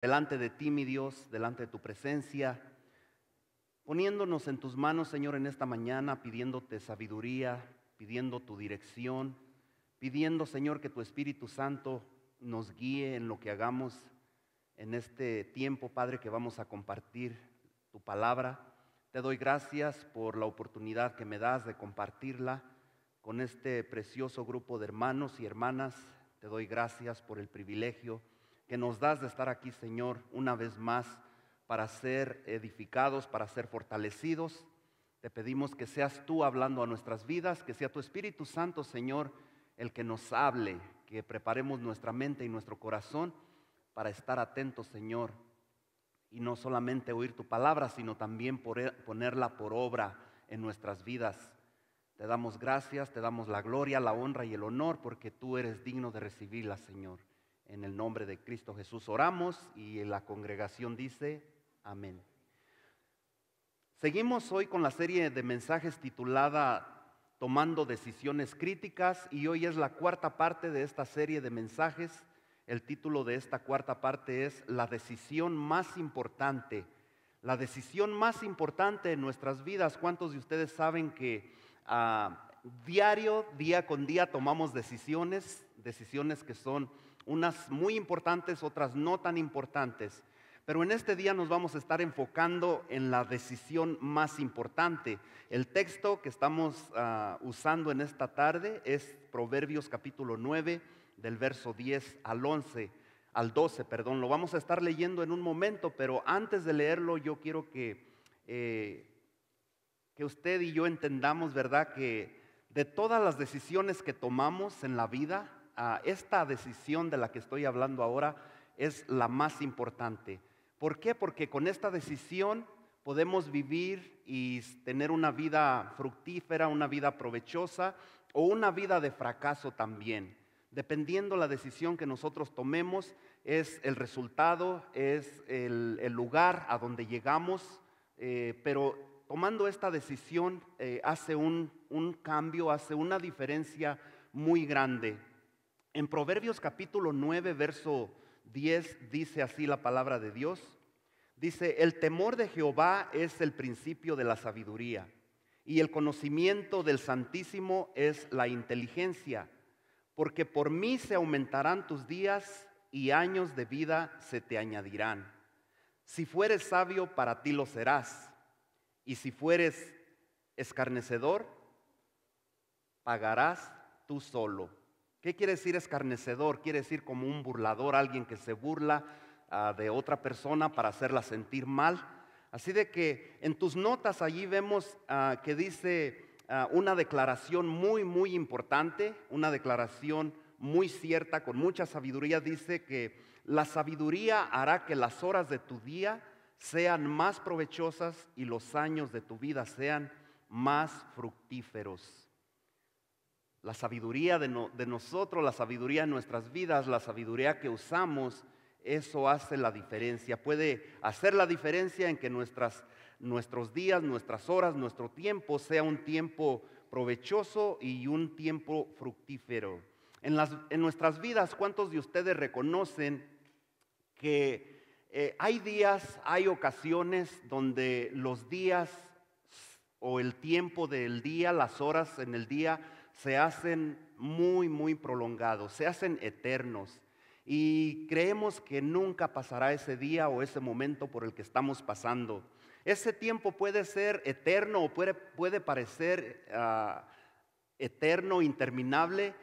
delante de ti, mi Dios, delante de tu presencia, poniéndonos en tus manos, Señor, en esta mañana, pidiéndote sabiduría, pidiendo tu dirección, pidiendo, Señor, que tu Espíritu Santo nos guíe en lo que hagamos en este tiempo, Padre, que vamos a compartir tu palabra. Te doy gracias por la oportunidad que me das de compartirla con este precioso grupo de hermanos y hermanas. Te doy gracias por el privilegio que nos das de estar aquí, Señor, una vez más para ser edificados, para ser fortalecidos. Te pedimos que seas tú hablando a nuestras vidas, que sea tu Espíritu Santo, Señor, el que nos hable, que preparemos nuestra mente y nuestro corazón para estar atentos, Señor, y no solamente oír tu palabra, sino también ponerla por obra en nuestras vidas. Te damos gracias, te damos la gloria, la honra y el honor, porque tú eres digno de recibirla, Señor. En el nombre de Cristo Jesús oramos y la congregación dice amén. Seguimos hoy con la serie de mensajes titulada Tomando decisiones críticas, y hoy es la cuarta parte de esta serie de mensajes. El título de esta cuarta parte es La decisión más importante. La decisión más importante en nuestras vidas. ¿Cuántos de ustedes saben que diario, día con día tomamos decisiones que son unas muy importantes, otras no tan importantes? Pero en este día nos vamos a estar enfocando en la decisión más importante. El texto que estamos usando en esta tarde es Proverbios capítulo 9, del verso 10 al 12. Lo vamos a estar leyendo en un momento, pero antes de leerlo yo quiero que usted y yo entendamos, ¿verdad?, que de todas las decisiones que tomamos en la vida, esta decisión de la que estoy hablando ahora es la más importante. ¿Por qué? Porque con esta decisión podemos vivir y tener una vida fructífera, una vida provechosa o una vida de fracaso también. Dependiendo la decisión que nosotros tomemos, es el resultado, es el lugar a donde llegamos, pero tomando esta decisión hace un cambio, hace una diferencia muy grande. En Proverbios capítulo 9, verso 10 dice así la palabra de Dios. Dice: el temor de Jehová es el principio de la sabiduría, y el conocimiento del Santísimo es la inteligencia. Porque por mí se aumentarán tus días, y años de vida se te añadirán. Si fueres sabio, para ti lo serás, y si fueres escarnecedor, pagarás tú solo. ¿Qué quiere decir escarnecedor? Quiere decir como un burlador, alguien que se burla de otra persona para hacerla sentir mal. Así de que en tus notas allí vemos que dice una declaración muy, muy importante, una declaración muy cierta, con mucha sabiduría. Dice que la sabiduría hará que las horas de tu día sean más provechosas y los años de tu vida sean más fructíferos. La sabiduría de nosotros, la sabiduría en nuestras vidas, la sabiduría que usamos, eso hace la diferencia. Puede hacer la diferencia en que nuestros días, nuestras horas, nuestro tiempo sea un tiempo provechoso y un tiempo fructífero. En nuestras vidas, ¿cuántos de ustedes reconocen que hay días, hay ocasiones donde los días o el tiempo del día, las horas en el día se hacen muy, muy prolongados, se hacen eternos, y creemos que nunca pasará ese día o ese momento por el que estamos pasando? Ese tiempo puede ser eterno o puede parecer eterno, interminable,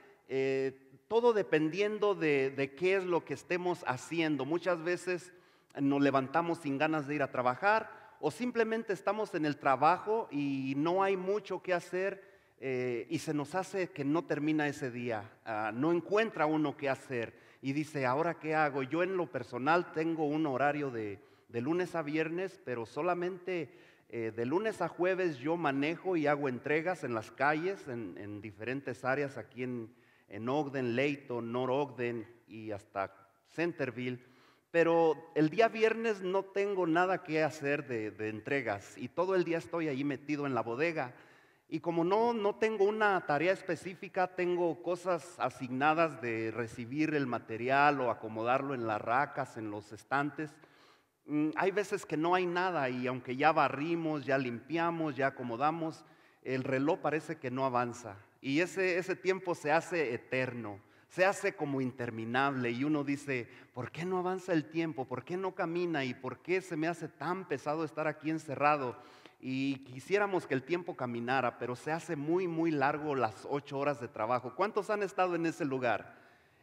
todo dependiendo de qué es lo que estemos haciendo. Muchas veces nos levantamos sin ganas de ir a trabajar, o simplemente estamos en el trabajo y no hay mucho que hacer, y se nos hace que no termina ese día, no encuentra uno qué hacer y dice: ¿ahora qué hago? Yo en lo personal tengo un horario de lunes a viernes, pero solamente de lunes a jueves yo manejo y hago entregas en las calles, en diferentes áreas aquí en Ogden, Layton, North Ogden y hasta Centerville. Pero el día viernes no tengo nada que hacer de entregas, y todo el día estoy ahí metido en la bodega. Y como no tengo una tarea específica, tengo cosas asignadas de recibir el material o acomodarlo en las racas, en los estantes. Hay veces que no hay nada y aunque ya barrimos, ya limpiamos, ya acomodamos, el reloj parece que no avanza. Y ese tiempo se hace eterno, se hace como interminable y uno dice, ¿por qué no avanza el tiempo? ¿Por qué no camina? ¿Y por qué se me hace tan pesado estar aquí encerrado? Y quisiéramos que el tiempo caminara, pero se hace muy, muy largo las 8 horas de trabajo. ¿Cuántos han estado en ese lugar?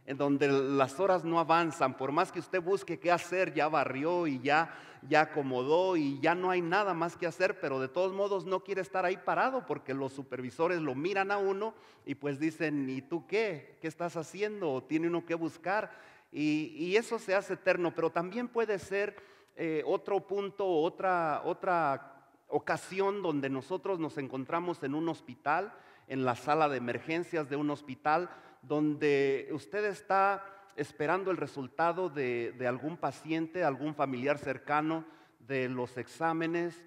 En donde las horas no avanzan, por más que usted busque qué hacer, ya barrió y ya acomodó y ya no hay nada más que hacer, pero de todos modos no quiere estar ahí parado porque los supervisores lo miran a uno y pues dicen, ¿y tú qué? ¿Qué estás haciendo? ¿O tiene uno que buscar? Y eso se hace eterno, pero también puede ser otro punto, otra ocasión donde nosotros nos encontramos en un hospital, en la sala de emergencias de un hospital, donde usted está esperando el resultado de algún paciente, algún familiar cercano, de los exámenes,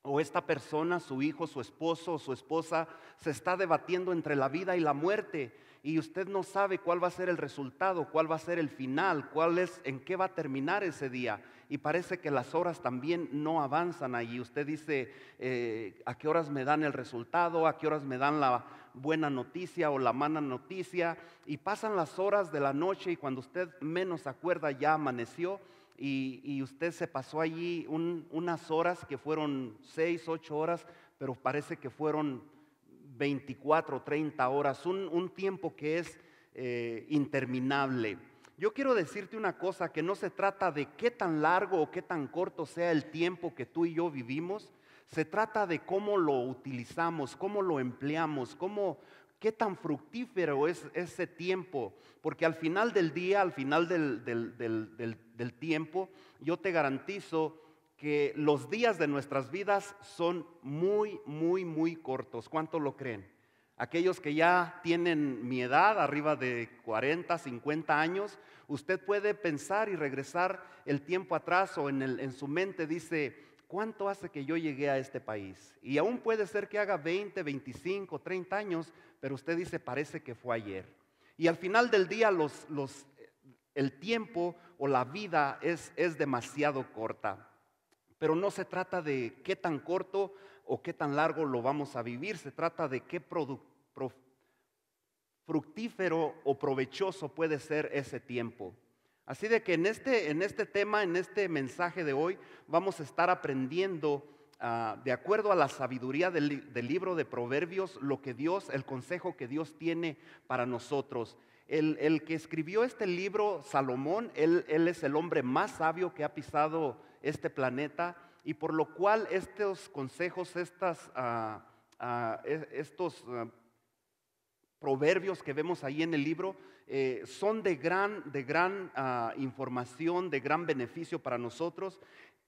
o esta persona, su hijo, su esposo o su esposa, se está debatiendo entre la vida y la muerte y usted no sabe cuál va a ser el resultado, cuál va a ser el final, en qué va a terminar ese día. Y parece que las horas también no avanzan allí. Usted dice, ¿a qué horas me dan el resultado? ¿A qué horas me dan la buena noticia o la mala noticia? Y pasan las horas de la noche y cuando usted menos se acuerda ya amaneció. Y usted se pasó allí unas horas que fueron 6, 8 horas, pero parece que fueron 24, 30 horas, un tiempo que es interminable. Yo quiero decirte una cosa, que no se trata de qué tan largo o qué tan corto sea el tiempo que tú y yo vivimos, se trata de cómo lo utilizamos, cómo lo empleamos, qué tan fructífero es ese tiempo, porque al final del día, al final del tiempo, yo te garantizo que los días de nuestras vidas son muy, muy, muy cortos. ¿Cuánto lo creen? Aquellos que ya tienen mi edad, arriba de 40, 50 años, usted puede pensar y regresar el tiempo atrás o en su mente dice, ¿cuánto hace que yo llegué a este país? Y aún puede ser que haga 20, 25, 30 años, pero usted dice, parece que fue ayer. Y al final del día el tiempo o la vida es demasiado corta. Pero no se trata de qué tan corto o qué tan largo lo vamos a vivir, se trata de qué fructífero o provechoso puede ser ese tiempo. Así de que en este tema, en este mensaje de hoy, vamos a estar aprendiendo de acuerdo a la sabiduría del libro de Proverbios, el consejo que Dios tiene para nosotros. El que escribió este libro, Salomón, él es el hombre más sabio que ha pisado este planeta y por lo cual estos consejos, estos proverbios que vemos ahí en el libro son de gran información, de gran beneficio para nosotros.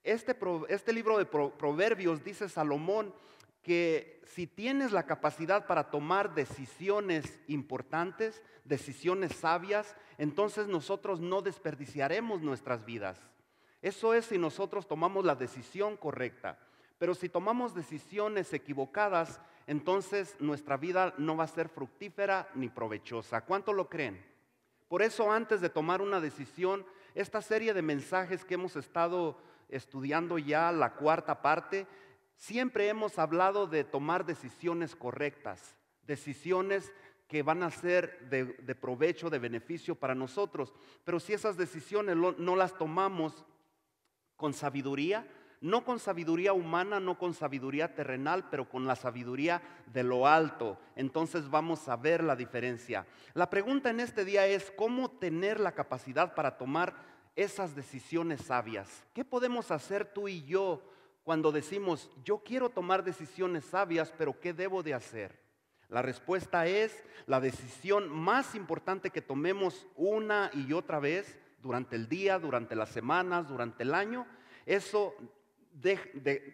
Este libro de Proverbios dice Salomón que si tienes la capacidad para tomar decisiones importantes, decisiones sabias, entonces nosotros no desperdiciaremos nuestras vidas. Eso es si nosotros tomamos la decisión correcta. Pero si tomamos decisiones equivocadas, entonces nuestra vida no va a ser fructífera ni provechosa. ¿Cuánto lo creen? Por eso antes de tomar una decisión, esta serie de mensajes que hemos estado estudiando ya, la cuarta parte, siempre hemos hablado de tomar decisiones correctas, decisiones que van a ser de provecho, de beneficio para nosotros. Pero si esas decisiones no las tomamos con sabiduría, no con sabiduría humana, no con sabiduría terrenal, pero con la sabiduría de lo alto, entonces vamos a ver la diferencia. La pregunta en este día es, ¿cómo tener la capacidad para tomar esas decisiones sabias? ¿Qué podemos hacer tú y yo cuando decimos, yo quiero tomar decisiones sabias, pero qué debo de hacer? La respuesta es, la decisión más importante que tomemos una y otra vez durante el día, durante las semanas, durante el año, eso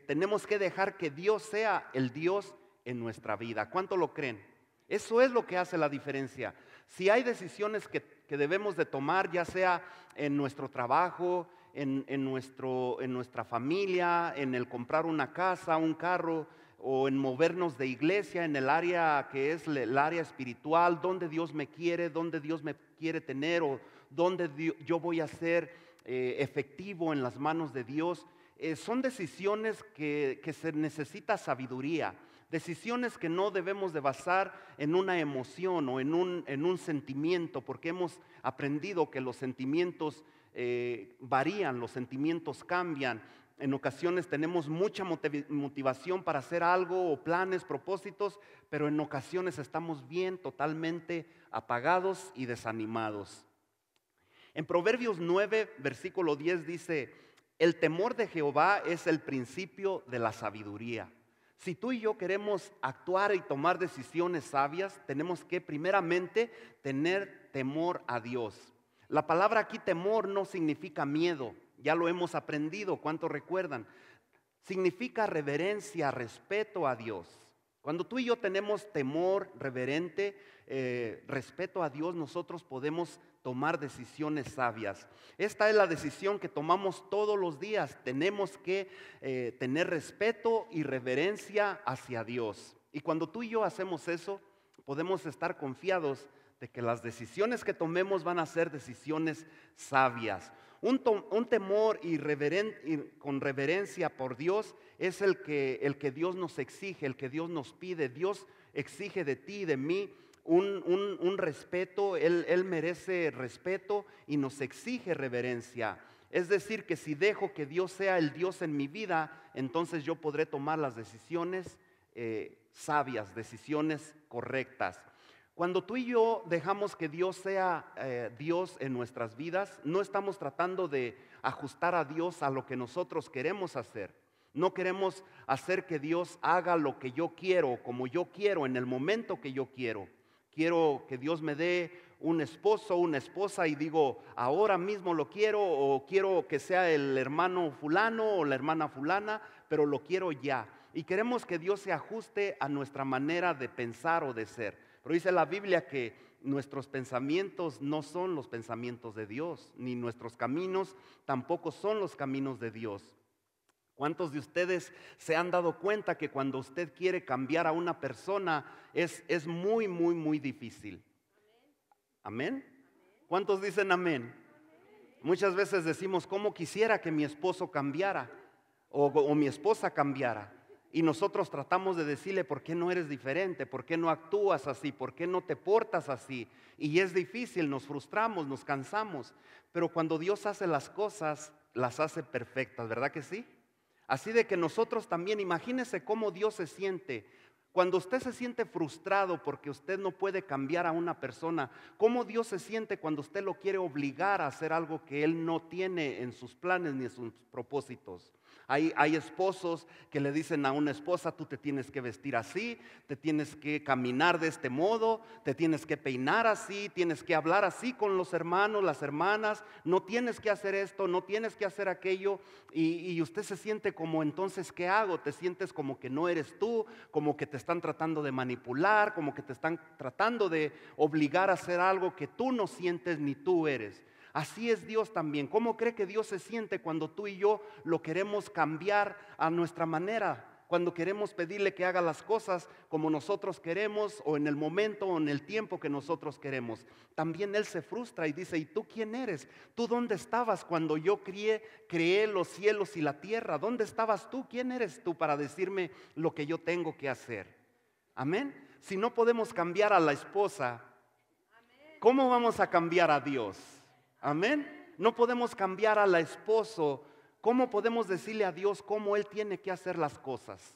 tenemos que dejar que Dios sea el Dios en nuestra vida. ¿Cuánto lo creen? Eso es lo que hace la diferencia. Si hay decisiones que debemos de tomar, ya sea en nuestro trabajo, en nuestra familia, en el comprar una casa, un carro, o en movernos de iglesia en el área que es el área espiritual, dónde Dios me quiere, dónde Dios me quiere tener o dónde yo voy a ser efectivo en las manos de Dios. Son decisiones que se necesita sabiduría, decisiones que no debemos de basar en una emoción o en un sentimiento, porque hemos aprendido que los sentimientos varían, los sentimientos cambian. En ocasiones tenemos mucha motivación para hacer algo o planes, propósitos, pero en ocasiones estamos bien, totalmente apagados y desanimados. En Proverbios 9, versículo 10 dice: el temor de Jehová es el principio de la sabiduría. Si tú y yo queremos actuar y tomar decisiones sabias, tenemos que primeramente tener temor a Dios. La palabra aquí temor no significa miedo, ya lo hemos aprendido, ¿cuántos recuerdan? Significa reverencia, respeto a Dios. Cuando tú y yo tenemos temor reverente, respeto a Dios, nosotros podemos tomar decisiones sabias. Esta es la decisión que tomamos todos los días. Tenemos que tener respeto y reverencia hacia Dios. Y cuando tú y yo hacemos eso, podemos estar confiados de que las decisiones que tomemos van a ser decisiones sabias. Un temor con reverencia por Dios es el que Dios nos exige, el que Dios nos pide. Dios exige de ti y de mí un respeto. Él merece respeto y nos exige reverencia. Es decir, que si dejo que Dios sea el Dios en mi vida, entonces yo podré tomar las decisiones sabias, decisiones correctas. Cuando tú y yo dejamos que Dios sea Dios en nuestras vidas, no estamos tratando de ajustar a Dios a lo que nosotros queremos hacer. No queremos hacer que Dios haga lo que yo quiero, como yo quiero, en el momento que yo quiero. Quiero que Dios me dé un esposo, una esposa y digo, ahora mismo lo quiero, o quiero que sea el hermano fulano o la hermana fulana, pero lo quiero ya. Y queremos que Dios se ajuste a nuestra manera de pensar o de ser. Pero dice la Biblia que nuestros pensamientos no son los pensamientos de Dios, ni nuestros caminos tampoco son los caminos de Dios. ¿Cuántos de ustedes se han dado cuenta que cuando usted quiere cambiar a una persona es muy, muy, muy difícil? ¿Amén? ¿Cuántos dicen amén? Muchas veces decimos, ¿cómo quisiera que mi esposo cambiara o mi esposa cambiara? Y nosotros tratamos de decirle, ¿por qué no eres diferente? ¿Por qué no actúas así? ¿Por qué no te portas así? Y es difícil, nos frustramos, nos cansamos. Pero cuando Dios hace las cosas, las hace perfectas, ¿verdad que sí? Así de que nosotros también, imagínese cómo Dios se siente. Cuando usted se siente frustrado porque usted no puede cambiar a una persona, ¿cómo Dios se siente cuando usted lo quiere obligar a hacer algo que Él no tiene en sus planes ni en sus propósitos? Hay esposos que le dicen a una esposa, tú te tienes que vestir así, te tienes que caminar de este modo, te tienes que peinar así, tienes que hablar así con los hermanos, las hermanas, no tienes que hacer esto, no tienes que hacer aquello, y usted se siente como, entonces, ¿qué hago? Te sientes como que no eres tú, como que te están tratando de manipular, como que te están tratando de obligar a hacer algo que tú no sientes ni tú eres. Así es Dios también. ¿Cómo cree que Dios se siente cuando tú y yo lo queremos cambiar a nuestra manera? Cuando queremos pedirle que haga las cosas como nosotros queremos o en el momento o en el tiempo que nosotros queremos. También Él se frustra y dice, ¿y tú quién eres? ¿Tú dónde estabas cuando yo creé los cielos y la tierra? ¿Dónde estabas tú? ¿Quién eres tú para decirme lo que yo tengo que hacer? Amén. Si no podemos cambiar a la esposa, ¿cómo vamos a cambiar a Dios? Amén. No podemos cambiar al esposo. ¿Cómo podemos decirle a Dios cómo Él tiene que hacer las cosas?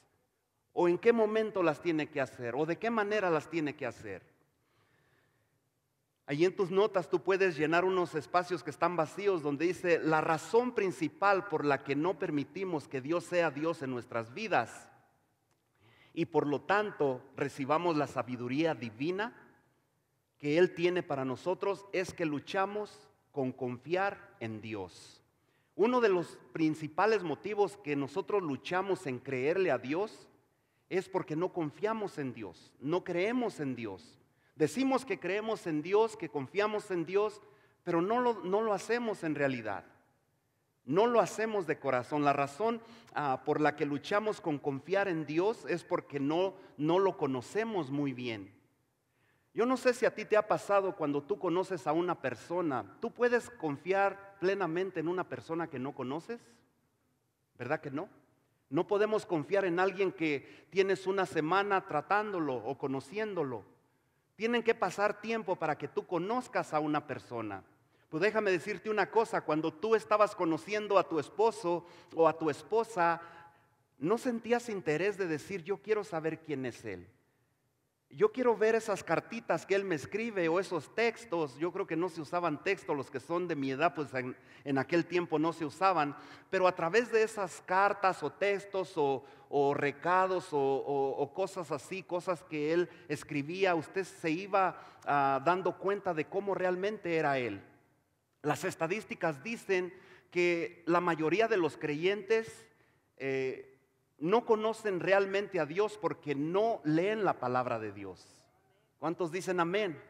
¿O en qué momento las tiene que hacer? ¿O de qué manera las tiene que hacer? Allí en tus notas tú puedes llenar unos espacios que están vacíos donde dice la razón principal por la que no permitimos que Dios sea Dios en nuestras vidas y por lo tanto recibamos la sabiduría divina que Él tiene para nosotros es que luchamos con confiar en Dios. Uno de los principales motivos que nosotros luchamos en creerle a Dios es porque no confiamos en Dios, no creemos en Dios. Decimos que creemos en Dios, que confiamos en Dios, pero no lo hacemos en realidad. No lo hacemos de corazón. La razón por la que luchamos con confiar en Dios es porque no lo conocemos muy bien. Yo no sé si a ti te ha pasado cuando tú conoces a una persona. ¿Tú puedes confiar plenamente en una persona que no conoces? ¿Verdad que no? No podemos confiar en alguien que tienes una semana tratándolo o conociéndolo. Tienen que pasar tiempo para que tú conozcas a una persona. Pues déjame decirte una cosa, cuando tú estabas conociendo a tu esposo o a tu esposa, no sentías interés de decir, yo quiero saber quién es él. Yo quiero ver esas cartitas que él me escribe o esos textos. Yo creo que no se usaban textos, los que son de mi edad, pues en aquel tiempo no se usaban. Pero a través de esas cartas o textos o recados o cosas así, cosas que él escribía, usted se iba dando cuenta de cómo realmente era él. Las estadísticas dicen que la mayoría de los creyentes no conocen realmente a Dios porque no leen la palabra de Dios. ¿Cuántos dicen amén?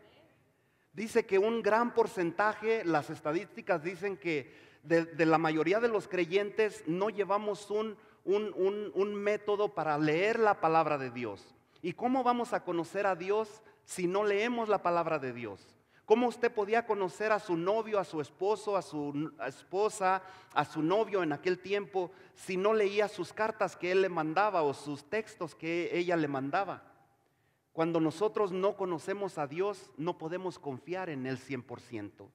Dice que un gran porcentaje, las estadísticas dicen que de la mayoría de los creyentes no llevamos un método para leer la palabra de Dios. ¿Y cómo vamos a conocer a Dios si no leemos la palabra de Dios? ¿Cómo usted podía conocer a su novio, a su esposo, a su esposa, a su novio en aquel tiempo si no leía sus cartas que él le mandaba o sus textos que ella le mandaba? Cuando nosotros no conocemos a Dios, no podemos confiar en Él 100%.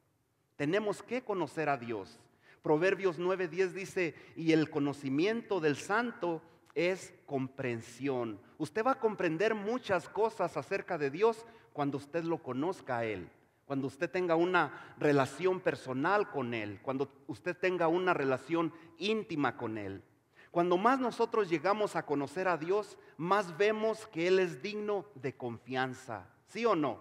Tenemos que conocer a Dios. Proverbios 9:10 dice, y el conocimiento del santo es comprensión. Usted va a comprender muchas cosas acerca de Dios cuando usted lo conozca a Él. Cuando usted tenga una relación personal con Él, cuando usted tenga una relación íntima con Él. Cuando más nosotros llegamos a conocer a Dios, más vemos que Él es digno de confianza. ¿Sí o no?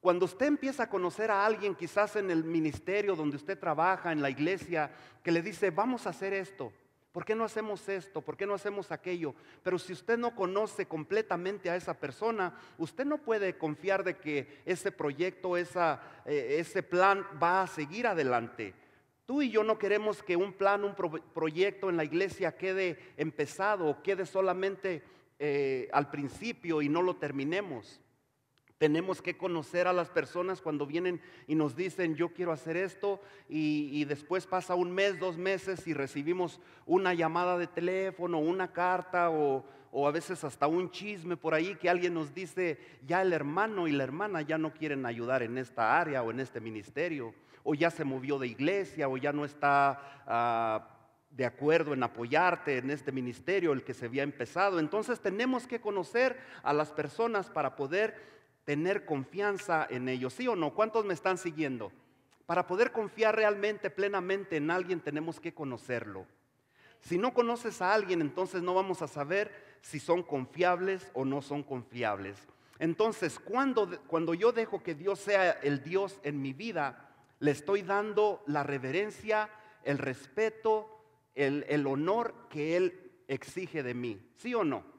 Cuando usted empieza a conocer a alguien, quizás en el ministerio donde usted trabaja, en la iglesia, que le dice, vamos a hacer esto. ¿Por qué no hacemos esto? ¿Por qué no hacemos aquello? Pero si usted no conoce completamente a esa persona, usted no puede confiar de que ese proyecto, ese plan va a seguir adelante. Tú y yo no queremos que un plan, un proyecto en la iglesia quede empezado o quede solamente al principio y no lo terminemos. Tenemos que conocer a las personas cuando vienen y nos dicen yo quiero hacer esto y después pasa un mes, 2 meses y recibimos una llamada de teléfono, una carta o a veces hasta un chisme por ahí que alguien nos dice ya el hermano y la hermana ya no quieren ayudar en esta área o en este ministerio o ya se movió de iglesia o ya no está de acuerdo en apoyarte en este ministerio el que se había empezado. Entonces tenemos que conocer a las personas para poder tener confianza en ellos, ¿sí o no? ¿Cuántos me están siguiendo? Para poder confiar realmente, plenamente en alguien, tenemos que conocerlo. Si no conoces a alguien, entonces no vamos a saber si son confiables o no son confiables. Entonces, cuando yo dejo que Dios sea el Dios en mi vida, le estoy dando la reverencia, el respeto, el honor que Él exige de mí, ¿sí o no?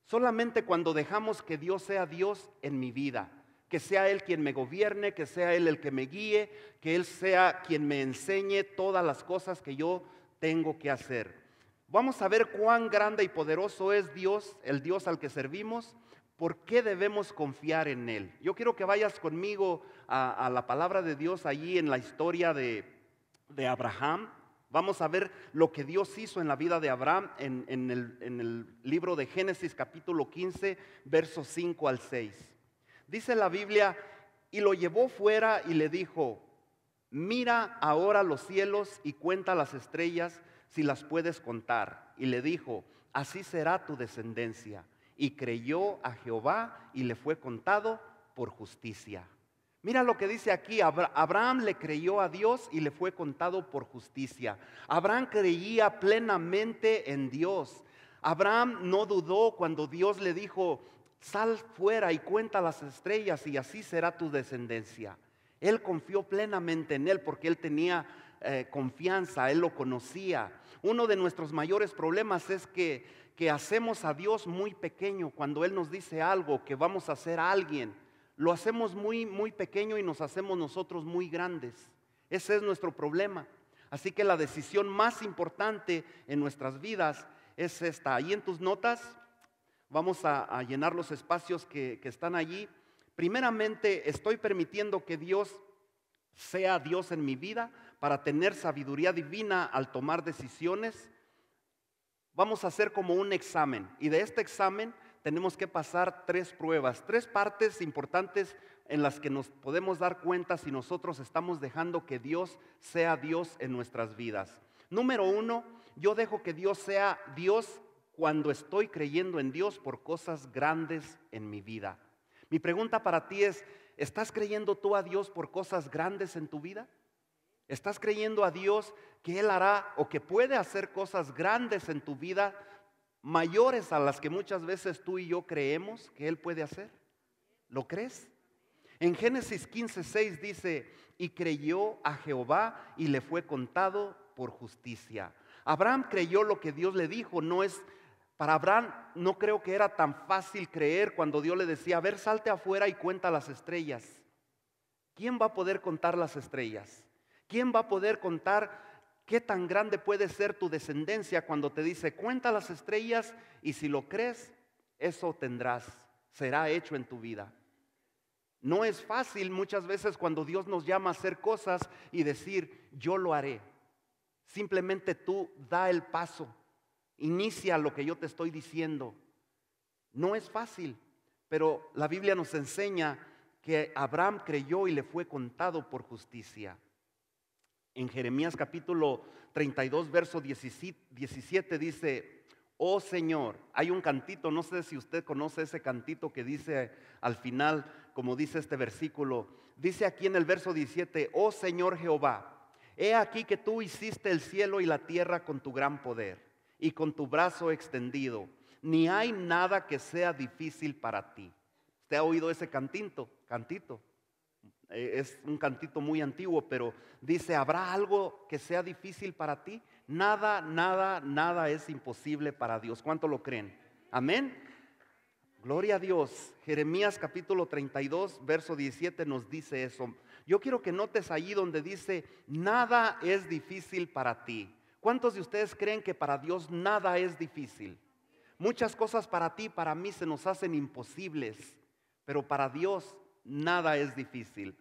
Solamente cuando dejamos que Dios sea Dios en mi vida, que sea Él quien me gobierne, que sea Él el que me guíe, que Él sea quien me enseñe todas las cosas que yo tengo que hacer. Vamos a ver cuán grande y poderoso es Dios, el Dios al que servimos, por qué debemos confiar en Él. Yo quiero que vayas conmigo a la palabra de Dios allí en la historia de Abraham. Vamos a ver lo que Dios hizo en la vida de Abraham en el libro de Génesis capítulo 15, versos 5 al 6. Dice la Biblia, y lo llevó fuera y le dijo, mira ahora los cielos y cuenta las estrellas si las puedes contar. Y le dijo, así será tu descendencia. Y creyó a Jehová y le fue contado por justicia. Mira lo que dice aquí, Abraham le creyó a Dios y le fue contado por justicia. Abraham creía plenamente en Dios. Abraham no dudó cuando Dios le dijo, sal fuera y cuenta las estrellas y así será tu descendencia. Él confió plenamente en Él porque él tenía confianza, él lo conocía. Uno de nuestros mayores problemas es que hacemos a Dios muy pequeño cuando Él nos dice algo, que vamos a hacer a alguien. Lo hacemos muy, muy pequeño y nos hacemos nosotros muy grandes. Ese es nuestro problema. Así que la decisión más importante en nuestras vidas es esta. Ahí en tus notas vamos a llenar los espacios que están allí. Primeramente, estoy permitiendo que Dios sea Dios en mi vida para tener sabiduría divina al tomar decisiones. Vamos a hacer como un examen, y de este examen tenemos que pasar 3 pruebas, 3 partes importantes en las que nos podemos dar cuenta si nosotros estamos dejando que Dios sea Dios en nuestras vidas. Número 1, yo dejo que Dios sea Dios cuando estoy creyendo en Dios por cosas grandes en mi vida. Mi pregunta para ti es, ¿estás creyendo tú a Dios por cosas grandes en tu vida? ¿Estás creyendo a Dios que Él hará o que puede hacer cosas grandes en tu vida, mayores a las que muchas veces tú y yo creemos que Él puede hacer? ¿Lo crees? En Génesis 15:6 dice, y creyó a Jehová y le fue contado por justicia. Abraham creyó lo que Dios le dijo. Para Abraham no creo que era tan fácil creer cuando Dios le decía, a ver, salte afuera y cuenta las estrellas. ¿Quién va a poder contar las estrellas? ¿Quién va a poder contar qué tan grande puede ser tu descendencia cuando te dice, cuenta las estrellas y si lo crees, eso tendrás, será hecho en tu vida? No es fácil muchas veces cuando Dios nos llama a hacer cosas y decir, yo lo haré. Simplemente tú da el paso, inicia lo que yo te estoy diciendo. No es fácil, pero la Biblia nos enseña que Abraham creyó y le fue contado por justicia. En Jeremías capítulo 32, verso 17 dice, oh Señor, hay un cantito, no sé si usted conoce ese cantito que dice al final, como dice este versículo, dice aquí en el verso 17, oh Señor Jehová, he aquí que tú hiciste el cielo y la tierra con tu gran poder y con tu brazo extendido, ni hay nada que sea difícil para ti. ¿Usted ha oído ese cantito? Es un cantito muy antiguo, pero dice, ¿habrá algo que sea difícil para ti? Nada, nada, nada es imposible para Dios. ¿Cuánto lo creen? Amén. Gloria a Dios. Jeremías capítulo 32, verso 17 nos dice eso. Yo quiero que notes allí donde dice, nada es difícil para ti. ¿Cuántos de ustedes creen que para Dios nada es difícil? Muchas cosas para ti, para mí se nos hacen imposibles, pero para Dios nada es difícil.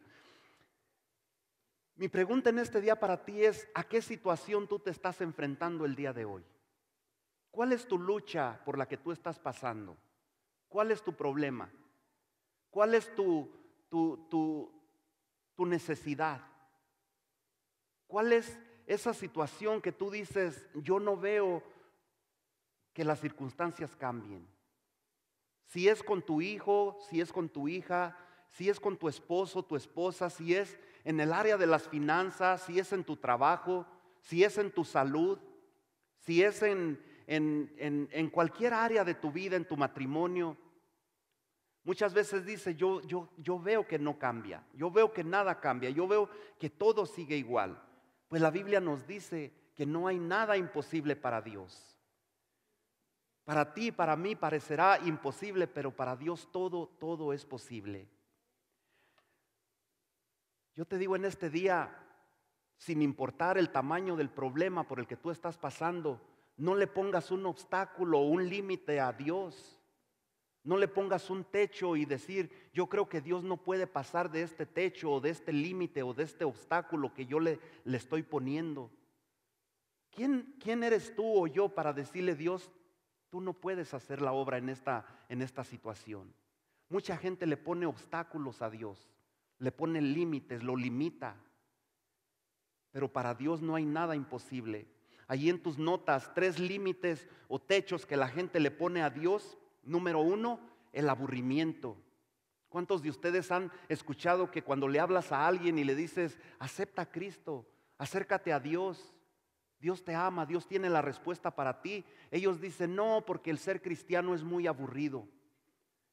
Mi pregunta en este día para ti es, ¿a qué situación tú te estás enfrentando el día de hoy? ¿Cuál es tu lucha por la que tú estás pasando? ¿Cuál es tu problema? ¿Cuál es tu necesidad? ¿Cuál es esa situación que tú dices, yo no veo que las circunstancias cambien? Si es con tu hijo, si es con tu hija, si es con tu esposo, tu esposa, si es en el área de las finanzas, si es en tu trabajo, si es en tu salud, si es en cualquier área de tu vida, en tu matrimonio. Muchas veces dice, yo veo que no cambia, yo veo que nada cambia, yo veo que todo sigue igual. Pues la Biblia nos dice que no hay nada imposible para Dios. Para ti, para mí parecerá imposible, pero para Dios todo es posible. Yo te digo en este día, sin importar el tamaño del problema por el que tú estás pasando, no le pongas un obstáculo o un límite a Dios. No le pongas un techo y decir, yo creo que Dios no puede pasar de este techo o de este límite o de este obstáculo que yo le estoy poniendo. ¿Quién eres tú o yo para decirle, Dios, tú no puedes hacer la obra en esta situación? Mucha gente le pone obstáculos a Dios, le pone límites, lo limita. Pero para Dios no hay nada imposible. Allí en tus notas, 3 límites o techos que la gente le pone a Dios. Número 1, el aburrimiento. ¿Cuántos de ustedes han escuchado que cuando le hablas a alguien y le dices, acepta a Cristo, acércate a Dios, Dios te ama, Dios tiene la respuesta para ti? Ellos dicen, no, porque el ser cristiano es muy aburrido.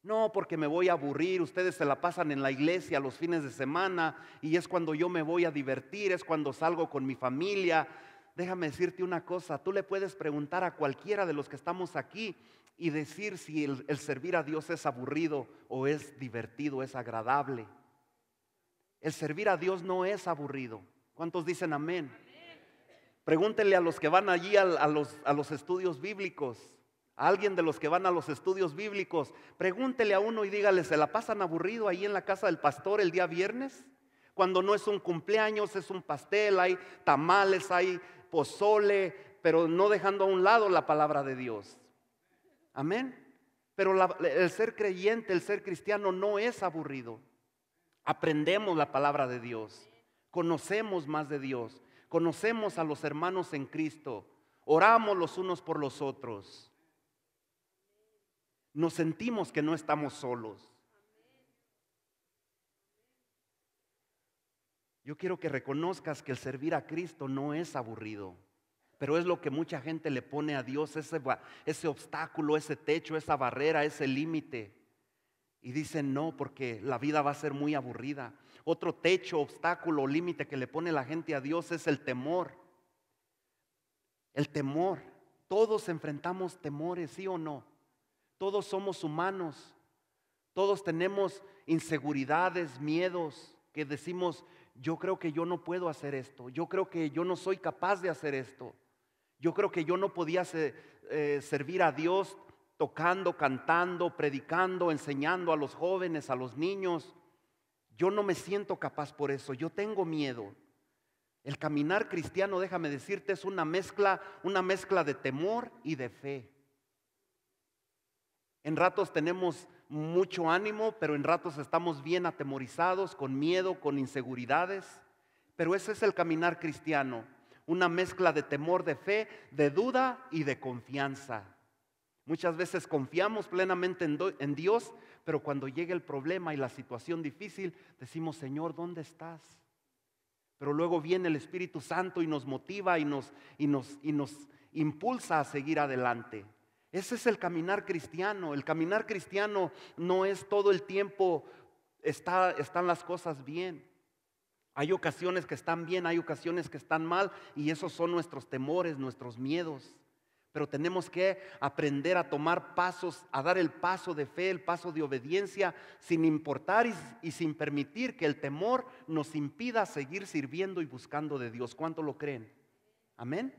No, porque me voy a aburrir, ustedes se la pasan en la iglesia los fines de semana y es cuando yo me voy a divertir, es cuando salgo con mi familia. Déjame decirte una cosa, tú le puedes preguntar a cualquiera de los que estamos aquí y decir si el servir a Dios es aburrido o es divertido, es agradable. El servir a Dios no es aburrido. ¿Cuántos dicen amén? Pregúntele a los que van allí a los estudios bíblicos, a alguien de los que van a los estudios bíblicos, pregúntele a uno y dígale, ¿se la pasan aburrido ahí en la casa del pastor el día viernes? Cuando no es un cumpleaños, es un pastel, hay tamales, hay pozole, pero no dejando a un lado la palabra de Dios. Amén. Pero el ser creyente, el ser cristiano no es aburrido. Aprendemos la palabra de Dios, conocemos más de Dios, conocemos a los hermanos en Cristo, oramos los unos por los otros. Nos sentimos que no estamos solos. Yo quiero que reconozcas que el servir a Cristo no es aburrido, pero es lo que mucha gente le pone a Dios, ese obstáculo, ese techo, esa barrera, ese límite. Y dicen no, porque la vida va a ser muy aburrida. Otro techo, obstáculo, límite que le pone la gente a Dios es el temor. El temor. Todos enfrentamos temores, ¿sí o no? Todos somos humanos. Todos tenemos inseguridades, miedos, que decimos, yo creo que yo no puedo hacer esto. Yo creo que yo no soy capaz de hacer esto. Yo creo que yo no podía servir a Dios tocando, cantando, predicando, enseñando a los jóvenes, a los niños. Yo no me siento capaz por eso, yo tengo miedo. El caminar cristiano, déjame decirte, es una mezcla de temor y de fe. En ratos tenemos mucho ánimo, pero en ratos estamos bien atemorizados, con miedo, con inseguridades. Pero ese es el caminar cristiano, una mezcla de temor, de fe, de duda y de confianza. Muchas veces confiamos plenamente en Dios, pero cuando llega el problema y la situación difícil, decimos, Señor, ¿dónde estás? Pero luego viene el Espíritu Santo y nos motiva y nos impulsa a seguir adelante. Ese es el caminar cristiano. El caminar cristiano no es todo el tiempo están las cosas bien. Hay ocasiones que están bien, hay ocasiones que están mal, y esos son nuestros temores, nuestros miedos. Pero tenemos que aprender a tomar pasos, a dar el paso de fe, el paso de obediencia, sin importar y sin permitir que el temor nos impida seguir sirviendo y buscando de Dios. ¿Cuánto lo creen? Amén.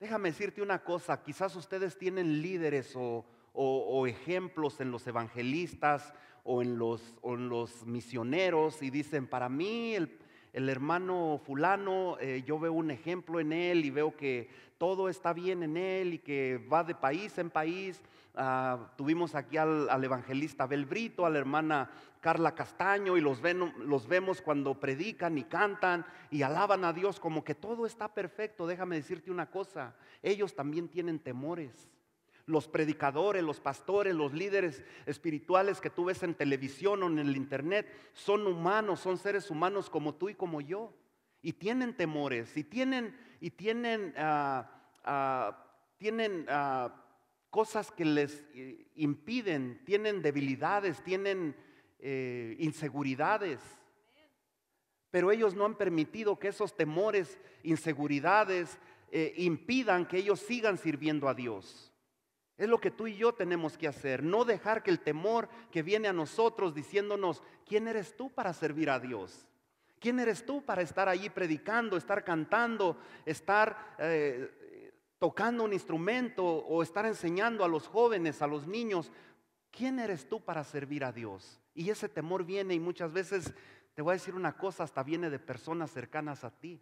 Déjame decirte una cosa, quizás ustedes tienen líderes o ejemplos en los evangelistas o en los misioneros y dicen, para mí el hermano fulano, yo veo un ejemplo en él y veo que todo está bien en él y que va de país en país. Tuvimos aquí al evangelista Abel Brito, a la hermana Carla Castaño, y los vemos cuando predican y cantan y alaban a Dios como que todo está perfecto. Déjame decirte una cosa, ellos también tienen temores. Los predicadores, los pastores, los líderes espirituales que tú ves en televisión o en el internet son humanos, son seres humanos como tú y como yo, y tienen temores y tienen cosas que les impiden, tienen debilidades, tienen inseguridades. Pero ellos no han permitido que esos temores, inseguridades impidan que ellos sigan sirviendo a Dios. Es lo que tú y yo tenemos que hacer, no dejar que el temor que viene a nosotros diciéndonos, ¿quién eres tú para servir a Dios? ¿Quién eres tú para estar allí predicando, estar cantando, estar tocando un instrumento o estar enseñando a los jóvenes, a los niños? ¿Quién eres tú para servir a Dios? Y ese temor viene, y muchas veces, te voy a decir una cosa, hasta viene de personas cercanas a ti.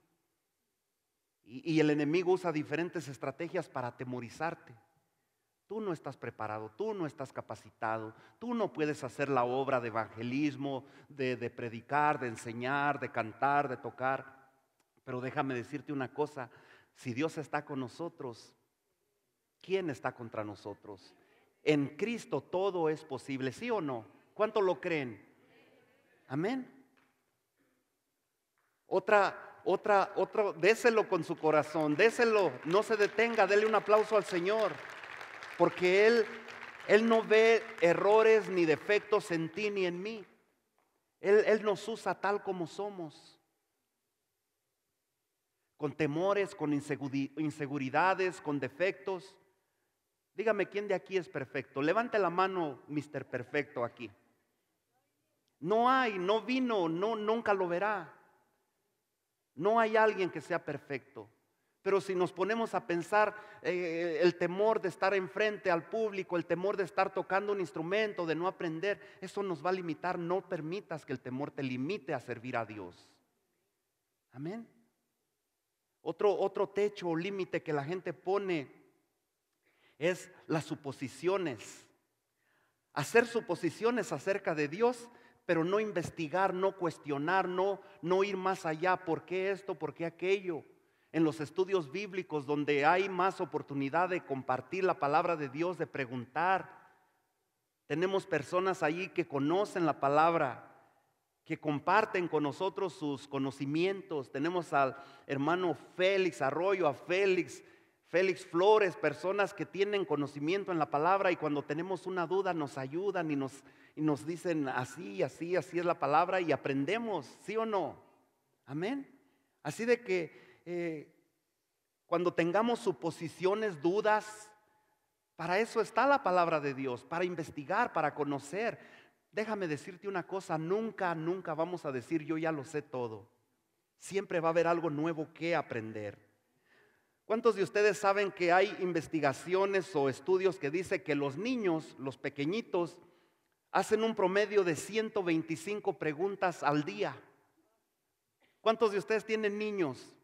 Y el enemigo usa diferentes estrategias para atemorizarte. Tú no estás preparado, tú no estás capacitado, tú no puedes hacer la obra de evangelismo, de predicar, de enseñar, de cantar, de tocar. Pero déjame decirte una cosa, si Dios está con nosotros, ¿quién está contra nosotros? En Cristo todo es posible, ¿sí o no? ¿Cuánto lo creen? Amén. Déselo con su corazón, déselo, no se detenga, dele un aplauso al Señor. Porque Él no ve errores ni defectos en ti ni en mí. Él nos usa tal como somos. Con temores, con inseguridades, con defectos. Dígame, ¿quién de aquí es perfecto? Levante la mano, Mr. Perfecto aquí. No hay, no vino, no, nunca lo verá. No hay alguien que sea perfecto. Pero si nos ponemos a pensar, el temor de estar enfrente al público, el temor de estar tocando un instrumento, de no aprender, eso nos va a limitar. No permitas que el temor te limite a servir a Dios. Amén. Otro techo o límite que la gente pone es las suposiciones. Hacer suposiciones acerca de Dios, pero no investigar, no cuestionar, no ir más allá. ¿Por qué esto? ¿Por qué aquello? En los estudios bíblicos, donde hay más oportunidad de compartir la palabra de Dios, de preguntar, tenemos personas allí que conocen la palabra, que comparten con nosotros sus conocimientos. Tenemos al hermano Félix Arroyo, a Félix Flores, personas que tienen conocimiento en la palabra, y cuando tenemos una duda nos ayudan y nos dicen así es la palabra, y aprendemos, ¿sí o no? Amén. Así de que cuando tengamos suposiciones, dudas, para eso está la palabra de Dios, para investigar, para conocer. Déjame decirte una cosa, nunca vamos a decir yo ya lo sé todo. Siempre va a haber algo nuevo que aprender. ¿Cuántos de ustedes saben que hay investigaciones o estudios que dicen que los niños, los pequeñitos, hacen un promedio de 125 preguntas al día? ¿Cuántos de ustedes tienen niños?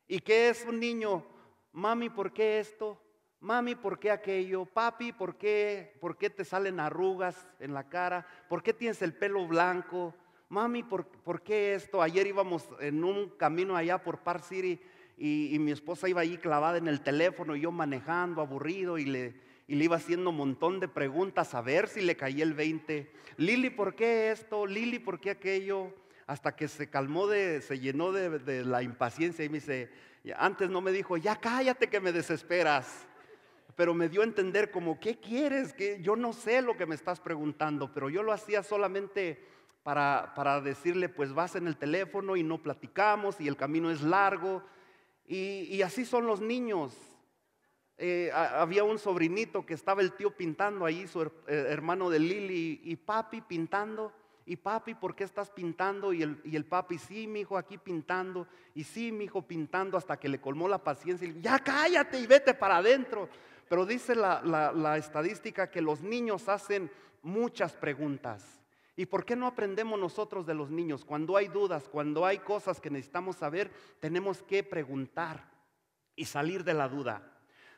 ¿Y qué es un niño? Mami, ¿por qué esto? Mami, ¿por qué aquello? Papi, ¿por qué te salen arrugas en la cara? ¿Por qué tienes el pelo blanco? Mami, ¿por qué esto? Ayer íbamos en un camino allá por Park City y mi esposa iba allí clavada en el teléfono y yo manejando, aburrido, y le iba haciendo un montón de preguntas a ver si le caía el 20. Lili, ¿por qué esto? Lili, ¿por qué aquello? Hasta que se calmó, se llenó de la impaciencia y me dice, antes no me dijo, ya cállate que me desesperas. Pero me dio a entender como, ¿qué quieres? Que yo no sé lo que me estás preguntando, pero yo lo hacía solamente para decirle, pues vas en el teléfono y no platicamos y el camino es largo. Y así son los niños. Había un sobrinito que estaba el tío pintando ahí, su hermano de Lili, y papi pintando. Y papi, ¿por qué estás pintando? Y el papi, sí, mi hijo, aquí pintando. Y sí, mi hijo, pintando, hasta que le colmó la paciencia y ya cállate y vete para adentro. Pero dice la estadística que los niños hacen muchas preguntas. ¿Y por qué no aprendemos nosotros de los niños? Cuando hay dudas, cuando hay cosas que necesitamos saber, tenemos que preguntar y salir de la duda.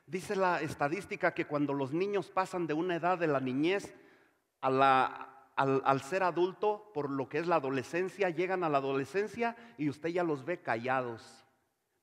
Dice la estadística que cuando los niños pasan de una edad de la niñez al ser adulto, por lo que es la adolescencia, llegan a la adolescencia y usted ya los ve callados.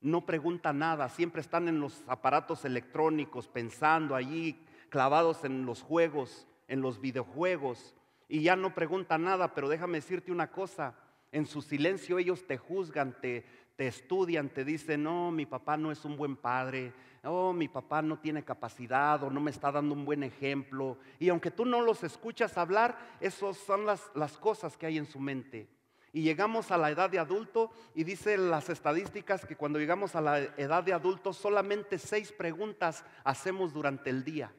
No preguntan nada, siempre están en los aparatos electrónicos, pensando allí, clavados en los juegos, en los videojuegos, y ya no preguntan nada. Pero déjame decirte una cosa, en su silencio ellos te juzgan, te estudian, te dicen, no, mi papá no es un buen padre, oh, mi papá no tiene capacidad o no me está dando un buen ejemplo. Y aunque tú no los escuchas hablar, esas son las cosas que hay en su mente. Y llegamos a la edad de adulto y dicen las estadísticas que cuando llegamos a la edad de adulto solamente 6 preguntas hacemos durante el día.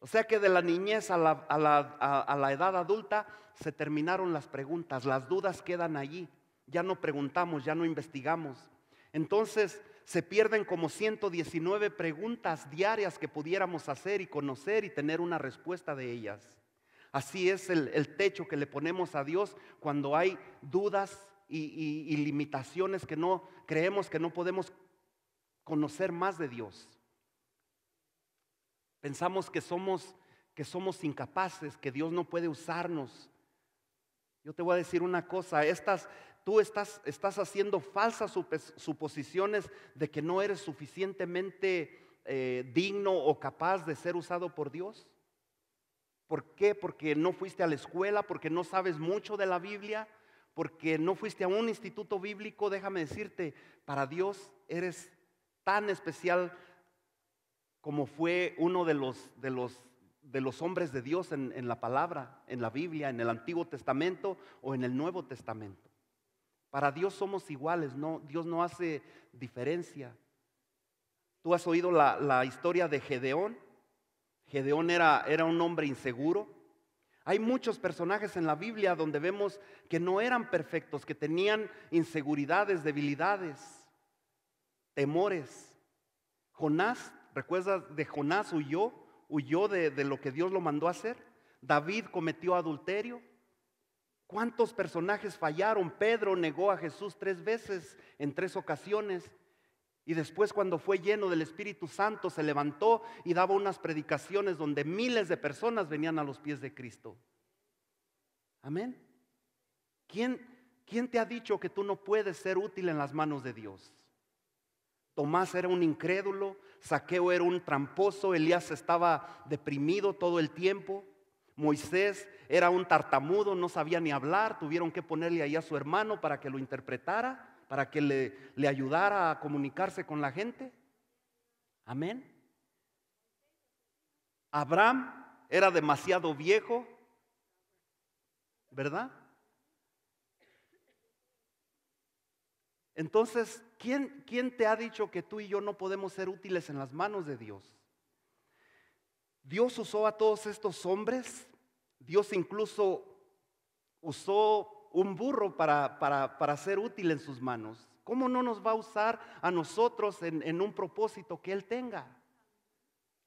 O sea que de la niñez a la edad adulta se terminaron las preguntas, las dudas quedan allí. Ya no preguntamos, ya no investigamos. Entonces se pierden como 119 preguntas diarias que pudiéramos hacer y conocer y tener una respuesta de ellas. Así es el techo que le ponemos a Dios cuando hay dudas y limitaciones que no creemos que no podemos conocer más de Dios. Pensamos que somos incapaces, que Dios no puede usarnos. Yo te voy a decir una cosa, tú estás haciendo falsas suposiciones de que no eres suficientemente digno o capaz de ser usado por Dios. ¿Por qué? Porque no fuiste a la escuela, porque no sabes mucho de la Biblia, porque no fuiste a un instituto bíblico. Déjame decirte, para Dios eres tan especial como fue uno de los hombres de Dios en la palabra, en la Biblia, en el Antiguo Testamento o en el Nuevo Testamento. Para Dios somos iguales, no, Dios no hace diferencia. ¿Tú has oído la historia de Gedeón? Gedeón era un hombre inseguro. Hay muchos personajes en la Biblia donde vemos que no eran perfectos, que tenían inseguridades, debilidades, temores. Jonás, ¿recuerdas de Jonás? Huyó de lo que Dios lo mandó a hacer. David cometió adulterio. ¿Cuántos personajes fallaron? Pedro negó a Jesús 3 veces en 3 ocasiones. Y después, cuando fue lleno del Espíritu Santo, se levantó y daba unas predicaciones donde miles de personas venían a los pies de Cristo. Amén. ¿Quién te ha dicho que tú no puedes ser útil en las manos de Dios? Tomás era un incrédulo, Zaqueo era un tramposo, Elías estaba deprimido todo el tiempo, Moisés era un tartamudo, no sabía ni hablar, tuvieron que ponerle ahí a su hermano para que lo interpretara, para que le ayudara a comunicarse con la gente. Amén. Abraham era demasiado viejo, ¿verdad? Entonces, ¿quién te ha dicho que tú y yo no podemos ser útiles en las manos de Dios? Dios usó a todos estos hombres. Dios incluso usó un burro para ser útil en sus manos. ¿Cómo no nos va a usar a nosotros en un propósito que Él tenga?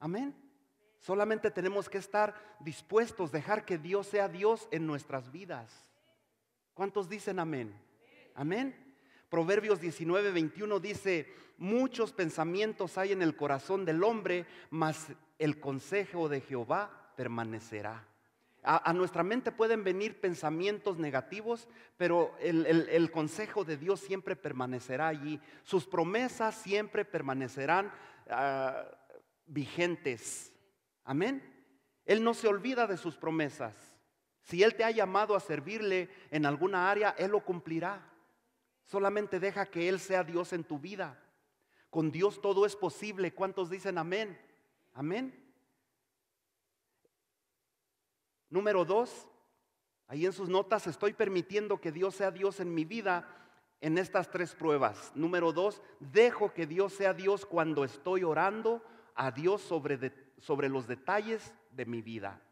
Amén. Solamente tenemos que estar dispuestos, dejar que Dios sea Dios en nuestras vidas. ¿Cuántos dicen amén? Amén. Proverbios 19:21 dice: muchos pensamientos hay en el corazón del hombre, mas el consejo de Jehová permanecerá. A nuestra mente pueden venir pensamientos negativos, pero el consejo de Dios siempre permanecerá allí. Sus promesas siempre permanecerán vigentes. Amén. Él no se olvida de sus promesas. Si Él te ha llamado a servirle en alguna área, Él lo cumplirá. Solamente deja que Él sea Dios en tu vida. Con Dios todo es posible. ¿Cuántos dicen amén? Amén. Número 2, ahí en sus notas: estoy permitiendo que Dios sea Dios en mi vida en estas 3 pruebas. Número 2, dejo que Dios sea Dios cuando estoy orando a Dios sobre los detalles de mi vida.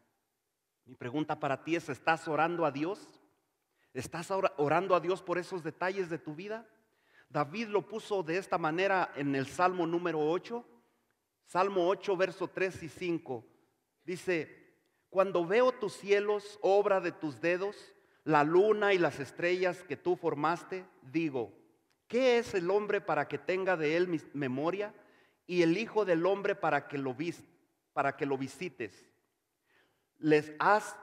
Mi pregunta para ti es: ¿estás orando a Dios? ¿Estás orando a Dios por esos detalles de tu vida? David lo puso de esta manera en el Salmo número 8. Salmo 8, verso 3 y 5. Dice: cuando veo tus cielos, obra de tus dedos, la luna y las estrellas que tú formaste, digo, ¿qué es el hombre para que tenga de él memoria? Y el hijo del hombre para que lo visites. ¿Les has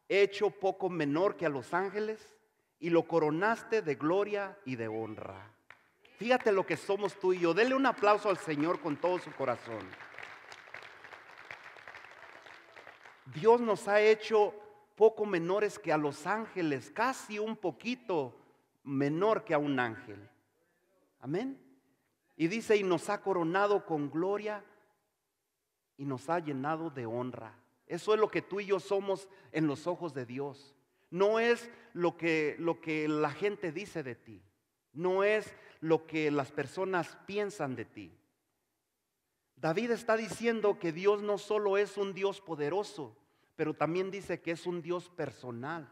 hecho poco menor que a los ángeles? Y lo coronaste de gloria y de honra. Fíjate lo que somos tú y yo. Denle un aplauso al Señor con todo su corazón. Dios nos ha hecho poco menores que a los ángeles, casi un poquito menor que a un ángel. Amén. Y dice: y nos ha coronado con gloria y nos ha llenado de honra. Eso es lo que tú y yo somos en los ojos de Dios. No es lo que la gente dice de ti. No es lo que las personas piensan de ti. David está diciendo que Dios no solo es un Dios poderoso, pero también dice que es un Dios personal.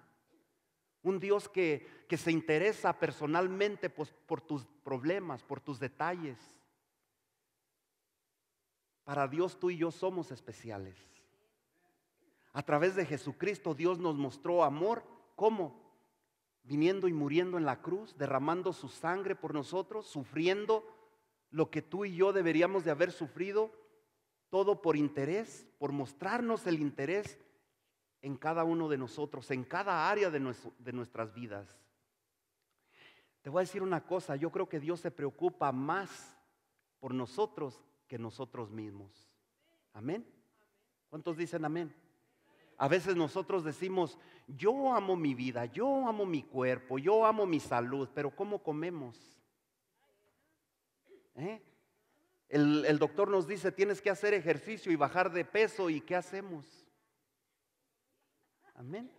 Un Dios que se interesa personalmente por tus problemas, por tus detalles. Para Dios tú y yo somos especiales. A través de Jesucristo Dios nos mostró amor. ¿Cómo? Viniendo y muriendo en la cruz, derramando su sangre por nosotros, sufriendo lo que tú y yo deberíamos de haber sufrido, todo por interés, por mostrarnos el interés en cada uno de nosotros, en cada área de nuestras vidas. Te voy a decir una cosa: yo creo que Dios se preocupa más por nosotros que nosotros mismos. Amén. ¿Cuántos dicen amén? A veces nosotros decimos: yo amo mi vida, yo amo mi cuerpo, yo amo mi salud, pero ¿cómo comemos? El doctor nos dice: tienes que hacer ejercicio y bajar de peso, ¿y qué hacemos? Amén.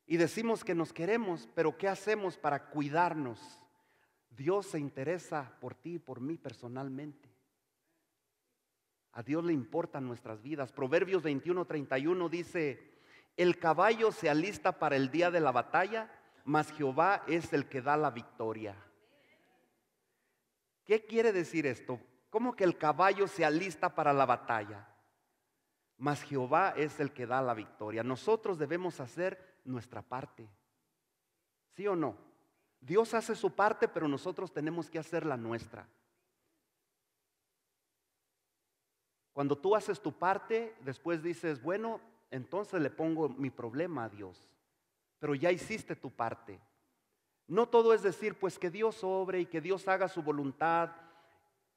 Y decimos que nos queremos, pero ¿qué hacemos para cuidarnos? Dios se interesa por ti y por mí personalmente. A Dios le importan nuestras vidas. Proverbios 21:31 dice: El caballo se alista para el día de la batalla, mas Jehová es el que da la victoria. ¿Qué quiere decir esto? ¿Cómo que el caballo se alista para la batalla? Mas Jehová es el que da la victoria. Nosotros debemos hacer nuestra parte. ¿Sí o no? Dios hace su parte, pero nosotros tenemos que hacer la nuestra. Cuando tú haces tu parte, después dices, bueno, entonces le pongo mi problema a Dios. Pero ya hiciste tu parte. No todo es decir, pues que Dios obre y que Dios haga su voluntad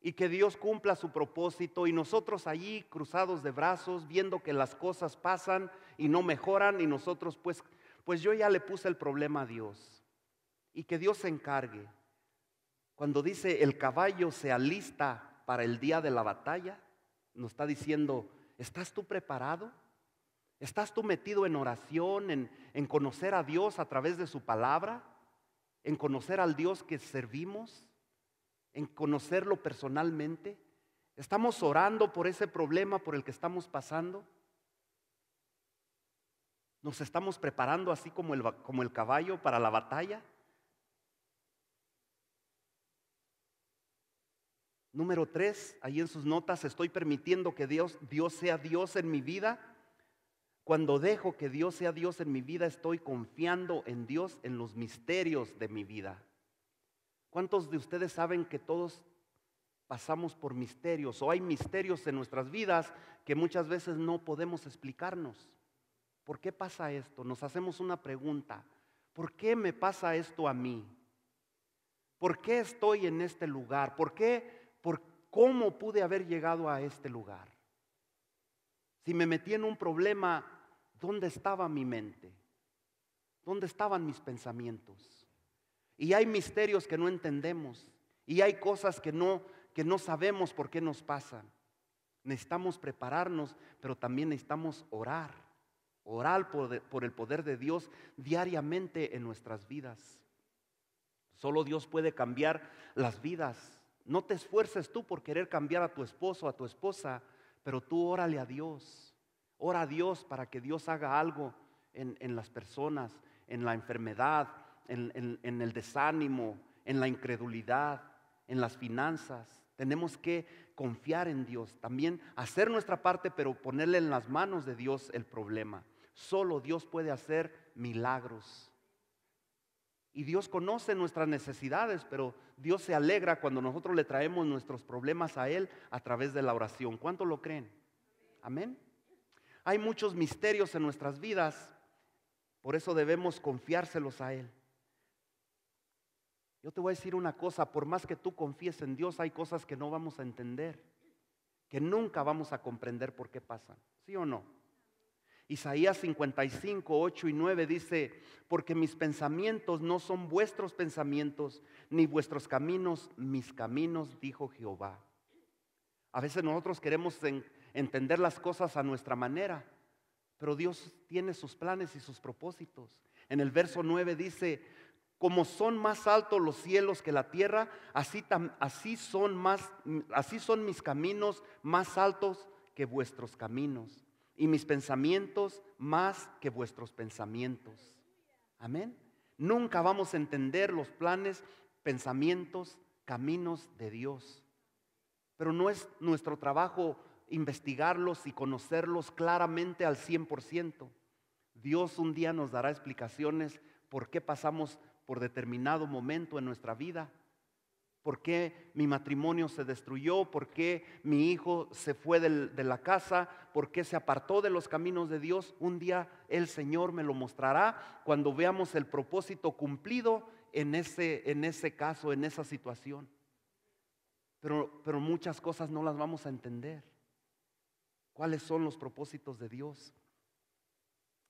y que Dios cumpla su propósito, y nosotros allí cruzados de brazos viendo que las cosas pasan y no mejoran, y nosotros pues yo ya le puse el problema a Dios y que Dios se encargue. Cuando dice el caballo se alista para el día de la batalla, nos está diciendo, ¿estás tú preparado? ¿Estás tú metido en oración, en conocer a Dios a través de su palabra? ¿En conocer al Dios que servimos? ¿En conocerlo personalmente? ¿Estamos orando por ese problema por el que estamos pasando? ¿Nos estamos preparando así como el caballo para la batalla? Número 3, ahí en sus notas, estoy permitiendo que Dios sea Dios en mi vida. Cuando dejo que Dios sea Dios en mi vida, estoy confiando en Dios, en los misterios de mi vida. ¿Cuántos de ustedes saben que todos pasamos por misterios, o hay misterios en nuestras vidas que muchas veces no podemos explicarnos? ¿Por qué pasa esto? Nos hacemos una pregunta. ¿Por qué me pasa esto a mí? ¿Por qué estoy en este lugar? ¿Cómo pude haber llegado a este lugar? Si me metí en un problema, ¿dónde estaba mi mente? ¿Dónde estaban mis pensamientos? Y hay misterios que no entendemos, y hay cosas que no sabemos por qué nos pasan. Necesitamos prepararnos, pero también necesitamos orar por el poder de Dios diariamente en nuestras vidas. Solo Dios puede cambiar las vidas. No te esfuerces tú por querer cambiar a tu esposo o a tu esposa, pero tú órale a Dios. Ora a Dios para que Dios haga algo en las personas, en la enfermedad, en el desánimo, en la incredulidad, en las finanzas. Tenemos que confiar en Dios, también hacer nuestra parte, pero ponerle en las manos de Dios el problema. Solo Dios puede hacer milagros. Y Dios conoce nuestras necesidades, pero Dios se alegra cuando nosotros le traemos nuestros problemas a Él a través de la oración. ¿Cuánto lo creen? Amén. Hay muchos misterios en nuestras vidas, por eso debemos confiárselos a Él. Yo te voy a decir una cosa, por más que tú confíes en Dios, hay cosas que no vamos a entender, que nunca vamos a comprender por qué pasan. ¿Sí o no? Isaías 55, 8 y 9 dice, porque mis pensamientos no son vuestros pensamientos, ni vuestros caminos mis caminos, dijo Jehová. A veces nosotros queremos entender las cosas a nuestra manera, pero Dios tiene sus planes y sus propósitos. En el verso 9 dice, como son más altos los cielos que la tierra, así son mis caminos más altos que vuestros caminos, y mis pensamientos más que vuestros pensamientos. Amén. Nunca vamos a entender los planes, pensamientos, caminos de Dios. Pero no es nuestro trabajo investigarlos y conocerlos claramente al 100%. Dios un día nos dará explicaciones por qué pasamos por determinado momento en nuestra vida. ¿Por qué mi matrimonio se destruyó? ¿Por qué mi hijo se fue de la casa? ¿Por qué se apartó de los caminos de Dios? Un día el Señor me lo mostrará cuando veamos el propósito cumplido en ese caso, en esa situación. Pero muchas cosas no las vamos a entender. ¿Cuáles son los propósitos de Dios?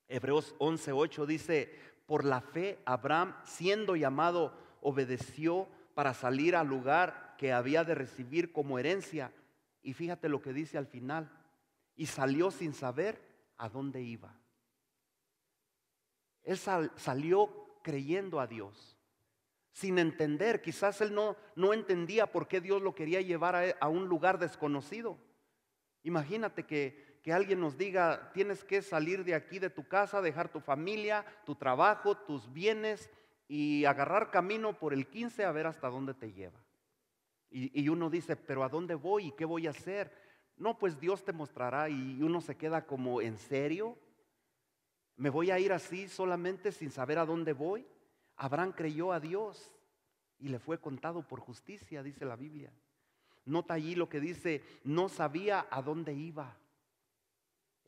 Hebreos 11:8 dice, por la fe Abraham, siendo llamado, obedeció para salir al lugar que había de recibir como herencia. Y fíjate lo que dice al final. Y salió sin saber a dónde iba. Él salió creyendo a Dios, sin entender. Quizás él no entendía por qué Dios lo quería llevar a un lugar desconocido. Imagínate que que alguien nos diga, tienes que salir de aquí, de tu casa, dejar tu familia, tu trabajo, tus bienes y agarrar camino por el 15 a ver hasta dónde te lleva. Y uno dice, pero ¿a dónde voy y qué voy a hacer? No, pues Dios te mostrará, y uno se queda como, ¿en serio? ¿Me voy a ir así solamente sin saber a dónde voy? Abraham creyó a Dios y le fue contado por justicia, dice la Biblia. Nota allí lo que dice, no sabía a dónde iba.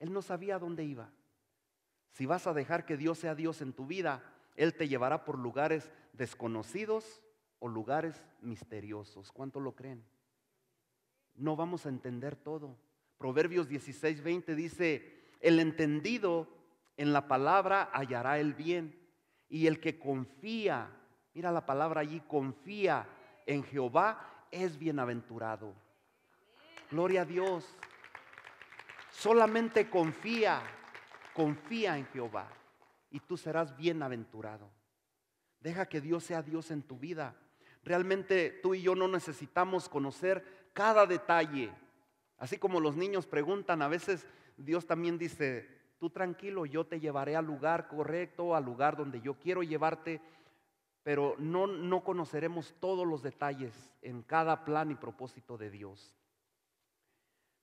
Él no sabía a dónde iba. Si vas a dejar que Dios sea Dios en tu vida, Él te llevará por lugares desconocidos o lugares misteriosos. ¿Cuánto lo creen? No vamos a entender todo. Proverbios 16:20 dice, el entendido en la palabra hallará el bien, y el que confía, mira la palabra allí, confía en Jehová, es bienaventurado. Gloria a Dios. Solamente confía en Jehová y tú serás bienaventurado. Deja que Dios sea Dios en tu vida. Realmente tú y yo no necesitamos conocer cada detalle. Así como los niños preguntan, a veces Dios también dice, tú tranquilo, yo te llevaré al lugar correcto, al lugar donde yo quiero llevarte, pero no conoceremos todos los detalles en cada plan y propósito de Dios.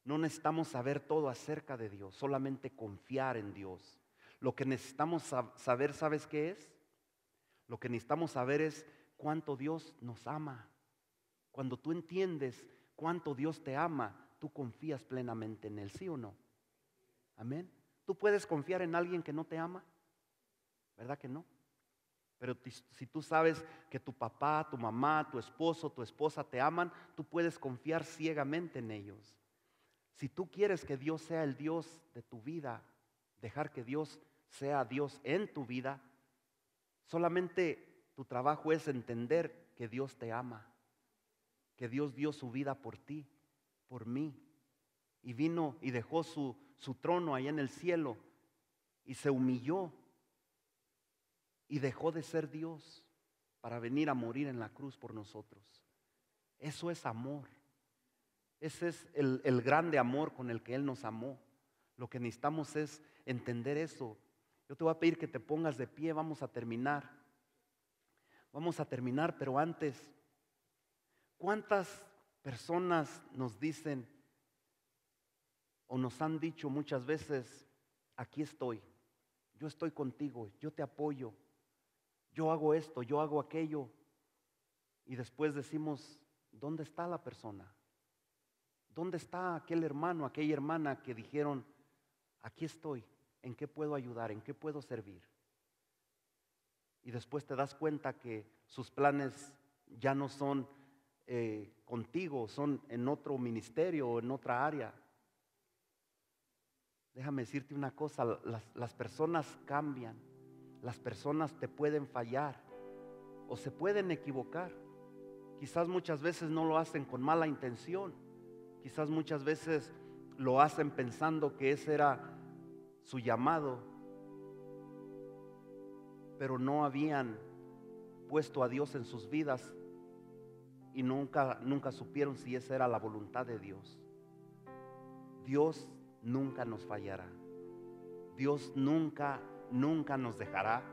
No necesitamos saber todo acerca de Dios, solamente confiar en Dios. Lo que necesitamos saber, ¿sabes qué es? Lo que necesitamos saber es cuánto Dios nos ama. Cuando tú entiendes cuánto Dios te ama, tú confías plenamente en Él, ¿sí o no? Amén. ¿Tú puedes confiar en alguien que no te ama? ¿Verdad que no? Pero si tú sabes que tu papá, tu mamá, tu esposo, tu esposa te aman, tú puedes confiar ciegamente en ellos. Si tú quieres que Dios sea el Dios de tu vida, dejar que Dios sea Dios en tu vida, solamente tu trabajo es entender que Dios te ama, que Dios dio su vida por ti, por mí, y vino y dejó su trono allá en el cielo y se humilló y dejó de ser Dios para venir a morir en la cruz por nosotros. Eso es amor. Ese es el grande amor con el que Él nos amó. Lo que necesitamos es entender eso. Yo te voy a pedir que te pongas de pie, vamos a terminar. Vamos a terminar, pero antes, ¿cuántas personas nos dicen o nos han dicho muchas veces, aquí estoy, yo estoy contigo, yo te apoyo, yo hago esto, yo hago aquello? Y después decimos, ¿dónde está la persona? ¿Dónde está aquel hermano, aquella hermana que dijeron, aquí estoy, ¿en qué puedo ayudar? ¿En qué puedo servir? Y después te das cuenta que sus planes ya no son contigo, son en otro ministerio o en otra área. Déjame decirte una cosa, las personas cambian, las personas te pueden fallar o se pueden equivocar. Quizás muchas veces no lo hacen con mala intención. Quizás muchas veces lo hacen pensando que ese era su llamado, pero no habían puesto a Dios en sus vidas y nunca supieron si esa era la voluntad de Dios. Dios nunca nos fallará. Dios nunca nos dejará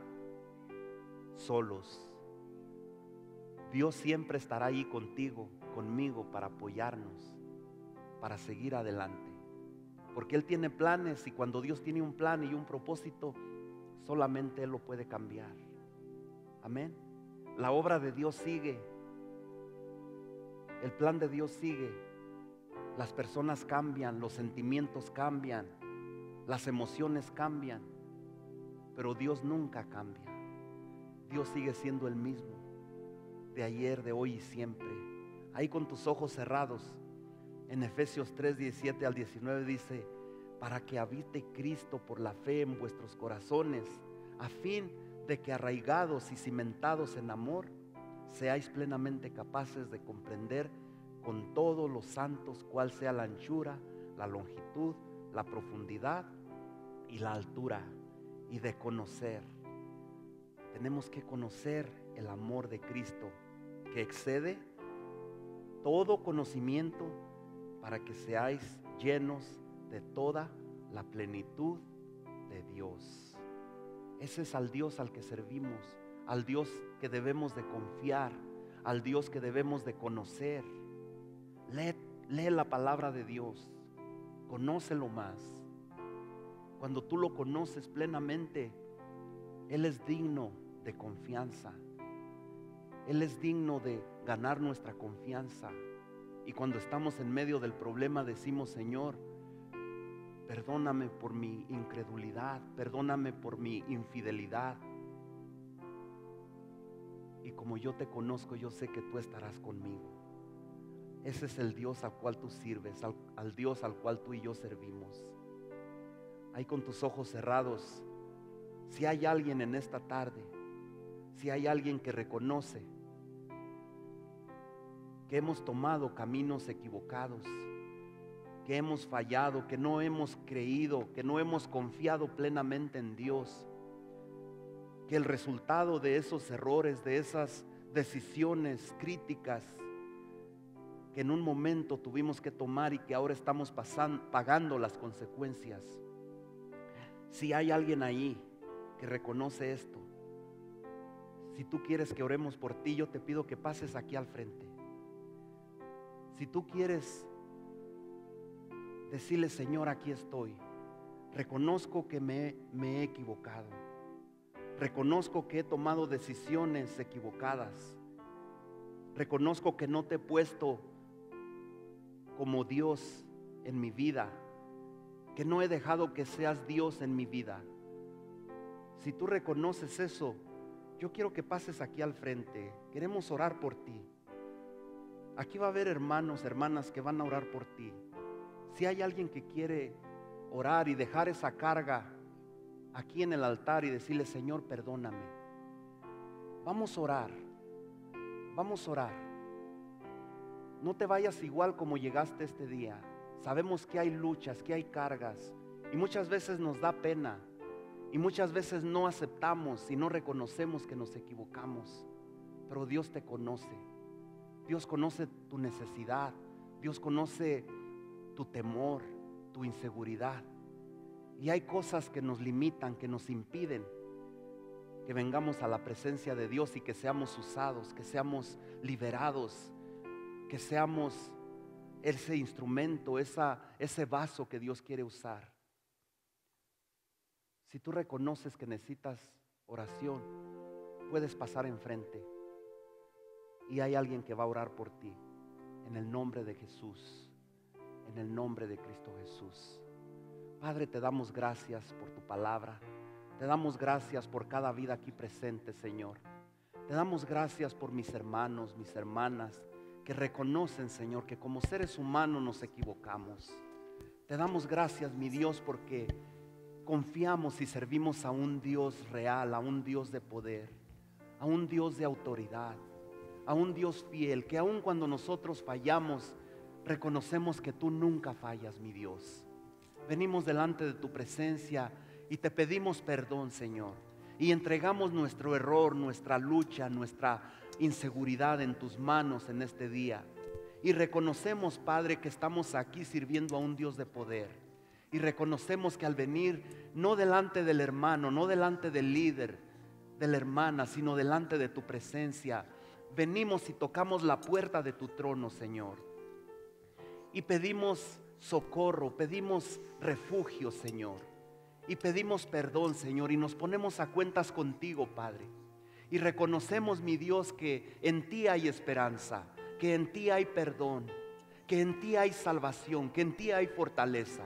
solos. Dios siempre estará ahí contigo, conmigo, para apoyarnos, para seguir adelante. Porque Él tiene planes, y cuando Dios tiene un plan y un propósito, solamente Él lo puede cambiar. Amén. La obra de Dios sigue. El plan de Dios sigue. Las personas cambian, los sentimientos cambian, las emociones cambian, pero Dios nunca cambia. Dios sigue siendo el mismo, de ayer, de hoy y siempre. Ahí con tus ojos cerrados, en Efesios 3:17 al 19 dice, para que habite Cristo por la fe en vuestros corazones, a fin de que arraigados y cimentados en amor, seáis plenamente capaces de comprender con todos los santos cuál sea la anchura, la longitud, la profundidad y la altura, y de conocer. Tenemos que conocer el amor de Cristo, que excede todo conocimiento, para que seáis llenos de toda la plenitud de Dios. Ese es al Dios al que servimos, al Dios que debemos de confiar, al Dios que debemos de conocer. Lee la palabra de Dios, conócelo más. Cuando tú lo conoces plenamente, Él es digno de confianza. Él es digno de ganar nuestra confianza. Y cuando estamos en medio del problema decimos: Señor, perdóname por mi incredulidad, perdóname por mi infidelidad. Y como yo te conozco, yo sé que tú estarás conmigo. Ese es el Dios al cual tú sirves, al Dios al cual tú y yo servimos. Ahí con tus ojos cerrados, si hay alguien en esta tarde, si hay alguien que reconoce que hemos tomado caminos equivocados, que hemos fallado, que no hemos creído, que no hemos confiado plenamente en Dios, que el resultado de esos errores, de esas decisiones críticas que en un momento tuvimos que tomar y que ahora estamos pagando las consecuencias. Si hay alguien ahí que reconoce esto, si tú quieres que oremos por ti, yo te pido que pases aquí al frente. Si tú quieres decirle: Señor, aquí estoy, reconozco que me he equivocado, reconozco que he tomado decisiones equivocadas, reconozco que no te he puesto como Dios en mi vida, que no he dejado que seas Dios en mi vida. Si tú reconoces eso, yo quiero que pases aquí al frente. Queremos orar por ti. Aquí va a haber hermanos, hermanas que van a orar por ti. Si hay alguien que quiere orar y dejar esa carga aquí en el altar y decirle: Señor, perdóname. Vamos a orar. Vamos a orar. No te vayas igual como llegaste este día. Sabemos que hay luchas, que hay cargas, y muchas veces nos da pena, y muchas veces no aceptamos y no reconocemos que nos equivocamos. Pero Dios te conoce. Dios conoce tu necesidad. Dios conoce tu temor, tu inseguridad. Y hay cosas que nos limitan, que nos impiden que vengamos a la presencia de Dios y que seamos usados, que seamos liberados, que seamos ese instrumento, ese vaso que Dios quiere usar. Si tú reconoces que necesitas oración, puedes pasar enfrente y hay alguien que va a orar por ti. En el nombre de Jesús, en el nombre de Cristo Jesús. Padre, te damos gracias por tu palabra. Te damos gracias por cada vida aquí presente, Señor. Te damos gracias por mis hermanos, mis hermanas, que reconocen, Señor, que como seres humanos nos equivocamos. Te damos gracias, mi Dios, porque confiamos y servimos a un Dios real, a un Dios de poder, a un Dios de autoridad, a un Dios fiel, que aun cuando nosotros fallamos, reconocemos que tú nunca fallas, mi Dios. Venimos delante de tu presencia y te pedimos perdón, Señor, y entregamos nuestro error, nuestra lucha, nuestra inseguridad en tus manos en este día. Y reconocemos, Padre, que estamos aquí sirviendo a un Dios de poder. Y reconocemos que al venir, no delante del hermano, no delante del líder, de la hermana, sino delante de tu presencia, venimos y tocamos la puerta de tu trono, Señor. Y pedimos socorro, pedimos refugio, Señor. Y pedimos perdón, Señor, y nos ponemos a cuentas contigo, Padre. Y reconocemos, mi Dios, que en ti hay esperanza, que en ti hay perdón, que en ti hay salvación, que en ti hay fortaleza.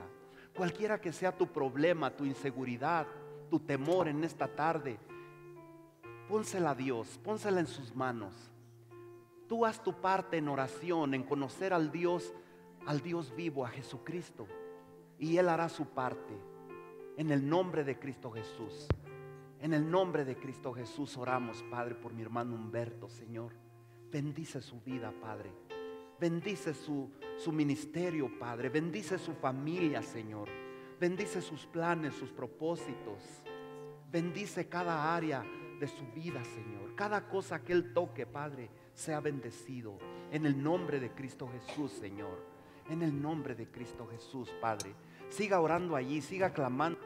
Cualquiera que sea tu problema, tu inseguridad, tu temor en esta tarde, pónsela a Dios, pónsela en sus manos. Tú haz tu parte en oración, en conocer al Dios vivo, a Jesucristo, y Él hará su parte. En el nombre de Cristo Jesús, en el nombre de Cristo Jesús oramos, Padre, por mi hermano Humberto, Señor. Bendice su vida, Padre. Bendice su ministerio, Padre. Bendice su familia, Señor. Bendice sus planes, sus propósitos. Bendice cada área de su vida, Señor. Cada cosa que Él toque, Padre, sea bendecido. En el nombre de Cristo Jesús, Señor. En el nombre de Cristo Jesús, Padre. siga orando allí, siga clamando